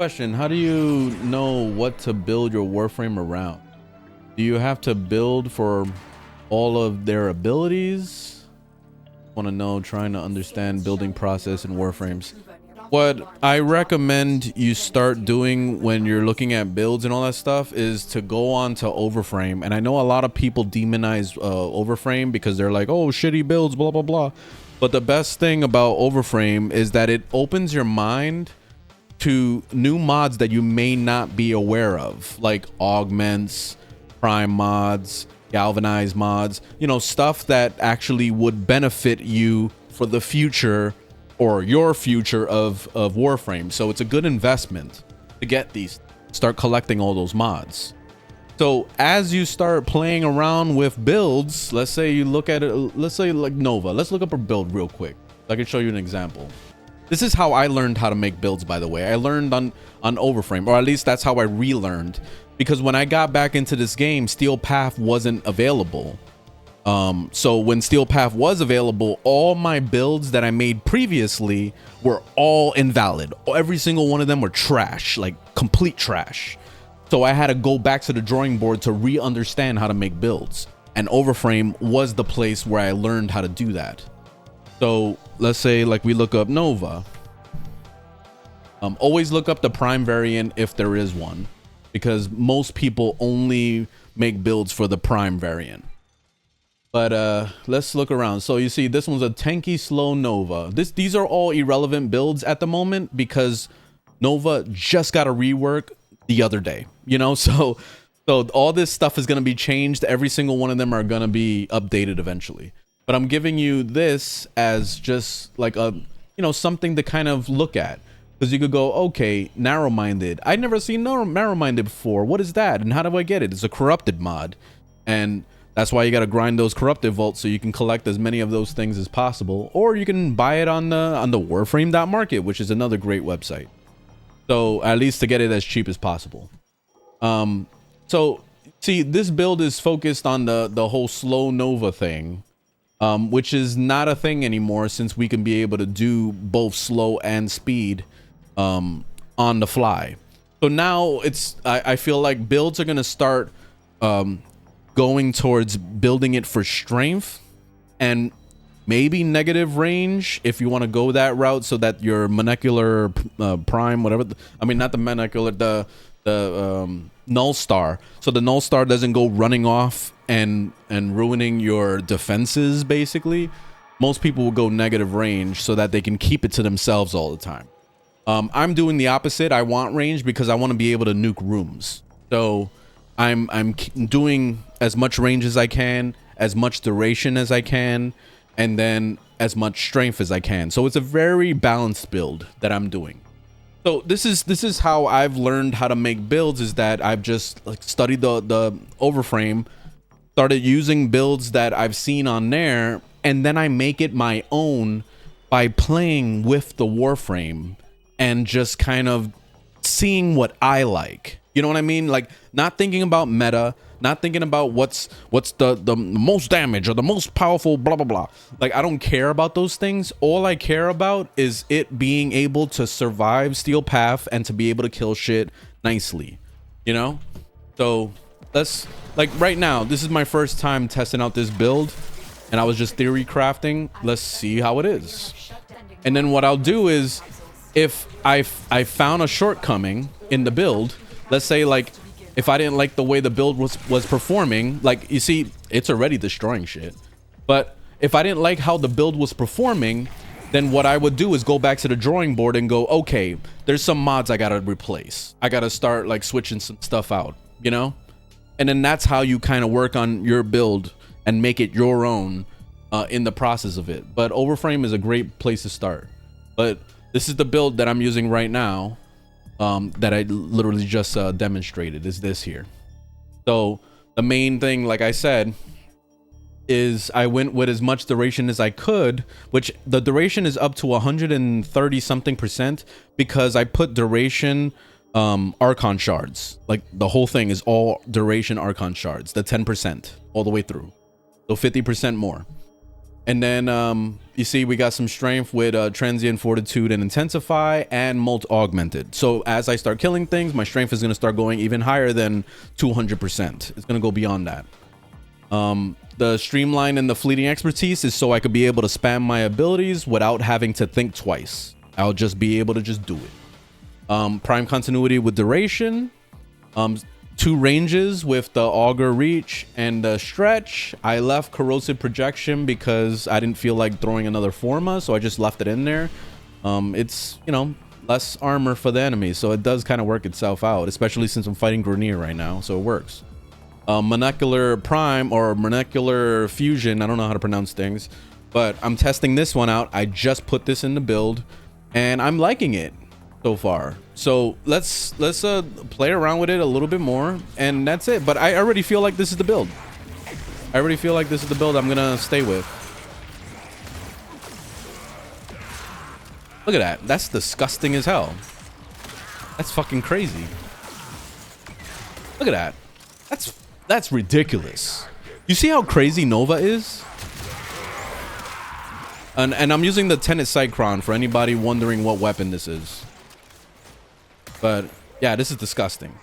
Question: how do you know what to build your Warframe around? Do you have to build for all of their abilities? Want to know, trying to understand building process in Warframes. What I recommend you start doing when you're looking at builds and all that stuff is to go on to Overframe. And I know a lot of people demonize Overframe because they're like, oh, shitty builds, blah, blah, blah. But the best thing about Overframe is that it opens your mind to new mods that you may not be aware of, like augments, prime mods, galvanize mods, you know, stuff that actually would benefit you for the future or your future of Warframe. So it's a good investment to get these, start collecting all those mods. So as you start playing around with builds, let's say you look at it, let's say like Nova, let's look up her build real quick. I can show you an example. This is how I learned how to make builds, by the way. I learned on Overframe, or at least that's how I relearned, because when I got back into this game, Steel Path wasn't available. So when Steel Path was available, all my builds that I made previously were all invalid. Every single one of them were trash, like complete trash. So I had to go back to the drawing board to re-understand how to make builds. And Overframe was the place where I learned how to do that. So let's say like we look up Nova. Always look up the prime variant if there is one, because most people only make builds for the prime variant. But let's look around. So you see this one's a tanky slow Nova. These are all irrelevant builds at the moment because Nova just got a rework the other day, you know. So all this stuff is going to be changed. Every single one of them are going to be updated eventually. But I'm giving you this as just like a, you know, something to kind of look at, because you could go, okay, narrow-minded. I'd never seen narrow-minded before. What is that? And how do I get it? It's a corrupted mod. And that's why you got to grind those corrupted vaults so you can collect as many of those things as possible. Or you can buy it on the Warframe.market, which is another great website. So at least to get it as cheap as possible. So see, this build is focused on the whole slow Nova thing. Which is not a thing anymore, since we can be able to do both slow and speed on the fly. So now it's I feel like builds are gonna start going towards building it for strength and maybe negative range if you want to go that route, so that your molecular prime, whatever, I mean not the molecular, the null star, so the null star doesn't go running off and ruining your defenses. Basically, most people will go negative range so that they can keep it to themselves all the time. I'm doing the opposite. I want range because I want to be able to nuke rooms. So I'm doing as much range as I can, as much duration as I can, and then as much strength as I can. So it's a very balanced build that I'm doing. So this is how I've learned how to make builds, is that I've just like studied the Overframe, started using builds that I've seen on there, and then I make it my own by playing with the Warframe and just kind of seeing what I like. You know what I mean? Like not thinking about meta, not thinking about what's the most damage or the most powerful blah blah blah. Like I don't care about those things. All I care about is it being able to survive Steel Path and to be able to kill shit nicely, you know? So let's, like right now, this is my first time testing out this build, and I was just theory crafting. Let's see how it is. And then what I'll do is, if I found a shortcoming in the build, let's say like if I didn't like the way the build was performing, like you see it's already destroying shit, but if I didn't like how the build was performing, then what I would do is go back to the drawing board and go, okay, there's some mods I gotta replace. I gotta start like switching some stuff out, you know? And then that's how you kind of work on your build and make it your own in the process of it. But Overframe is a great place to start. But this is the build that I'm using right now, that I literally just demonstrated, is this here. So the main thing, like I said, is I went with as much duration as I could, which the duration is up to 130 something %, because I put duration Archon shards. Like the whole thing is all duration Archon shards, the 10% all the way through, so 50% more. And then you see we got some strength with transient fortitude and intensify and molt augmented. So as I start killing things, my strength is going to start going even higher than 200%. It's going to go beyond that. The streamline and the fleeting expertise is so I could be able to spam my abilities without having to think twice. I'll just be able to just do it. Prime continuity with duration. 2 ranges with the auger reach and the stretch. I left corrosive projection because I didn't feel like throwing another forma, so I just left it in there. It's, you know, less armor for the enemy, so it does kind of work itself out, especially since I'm fighting Grenier right now, so it works. Molecular prime or molecular fusion, I don't know how to pronounce things, but I'm testing this one out. I just put this in the build and I'm liking it so far. So let's play around with it a little bit more, and that's it. But I already feel like this is the build. I already feel like this is the build I'm gonna stay with. Look at that. That's disgusting as hell. That's fucking crazy. Look at that. That's ridiculous. You see how crazy Nova is? And I'm using the Tenet Cycron for anybody wondering what weapon this is. But yeah, this is disgusting.